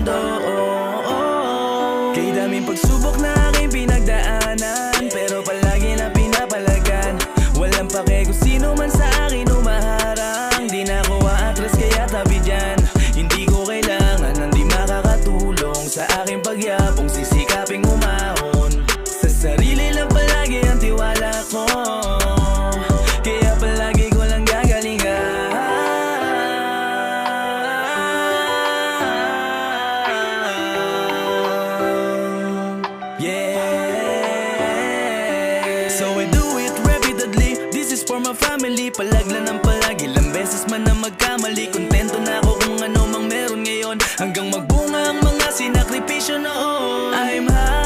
mundo. Kay daming pagsubok na aking pinagdaanan, pero palagi na pinapalagan. Walang pake kung sino man sa akin umaharang. Di na ako aatras kaya tabi dyan. Hindi ko kailangan ng di makakatulong sa aking pagyapong sisikaping umahon. Sa sarili lang palagi ang tiwala ko, kaya palagi ko lang gagalingan. Yeah. So I do it repeatedly. This is for my family. Palagla ng palagi, ilang beses man na magkamali. Kontento na ako kung ano mang meron ngayon, hanggang magbunga ang mga sinakripisyo noon. I'm high